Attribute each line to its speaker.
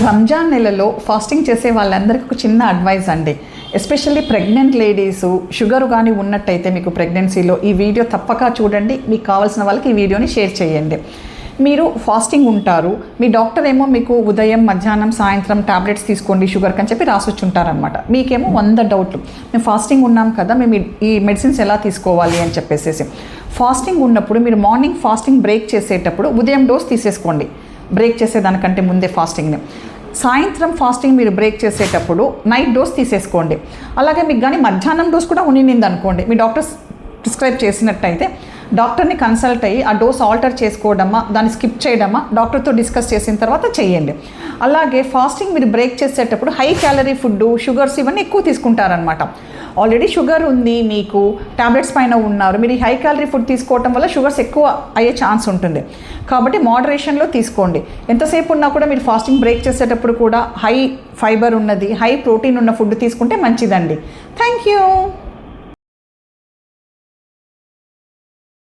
Speaker 1: రంజాన్ నెలలో ఫాస్టింగ్ చేసే వాళ్ళందరికీ ఒక చిన్న అడ్వైస్ అండి. ఎస్పెషల్లీ ప్రెగ్నెంట్ లేడీసు షుగర్ కానీ ఉన్నట్టయితే మీకు ప్రెగ్నెన్సీలో ఈ వీడియో తప్పక చూడండి. మీకు కావాల్సిన వాళ్ళకి ఈ వీడియోని షేర్ చేయండి. మీరు ఫాస్టింగ్ ఉంటారు, మీ డాక్టర్ ఏమో మీకు ఉదయం మధ్యాహ్నం సాయంత్రం టాబ్లెట్స్ తీసుకోండి షుగర్కి అని చెప్పి రాసొచ్చుంటారనమాట. మీకేమో 100 డౌట్లు, మేము ఫాస్టింగ్ ఉన్నాం కదా, మేము ఈ మెడిసిన్స్ ఎలా తీసుకోవాలి అని చెప్పేసి. ఫాస్టింగ్ ఉన్నప్పుడు మీరు మార్నింగ్ ఫాస్టింగ్ బ్రేక్ చేసేటప్పుడు ఉదయం డోస్ తీసేసుకోండి, బ్రేక్ చేసేదానికంటే ముందే ఫాస్టింగ్ని. సాయంత్రం ఫాస్టింగ్ మీరు బ్రేక్ చేసేటప్పుడు నైట్ డోస్ తీసేసుకోండి. అలాగే మీకు కానీ మధ్యాహ్నం డోస్ కూడా ఉన్నింది అనుకోండి, మీ డాక్టర్ ప్రిస్క్రైబ్ చేసినట్టయితే డాక్టర్ని కన్సల్ట్ అయ్యి ఆ డోస్ ఆల్టర్ చేసుకోవడమా దాన్ని స్కిప్ చేయడమా డాక్టర్తో డిస్కస్ చేసిన తర్వాత చేయండి. అలాగే ఫాస్టింగ్ మీరు బ్రేక్ చేసేటప్పుడు హై క్యాలరీ ఫుడ్, షుగర్స్ ఇవన్నీ ఎక్కువ తీసుకుంటారనమాట. ఆల్రెడీ షుగర్ ఉంది, మీకు టాబ్లెట్స్ పైన ఉన్నారు, మీరు ఈ హై క్యాలరీ ఫుడ్ తీసుకోవడం వల్ల షుగర్స్ ఎక్కువ అయ్యే ఛాన్స్ ఉంటుంది. కాబట్టి మోడరేషన్లో తీసుకోండి. ఎంతసేపు ఉన్నా కూడా మీరు ఫాస్టింగ్ బ్రేక్ చేసేటప్పుడు కూడా హై ఫైబర్ ఉన్నది, హై ప్రోటీన్ ఉన్న ఫుడ్ తీసుకుంటే మంచిదండి. Thank you.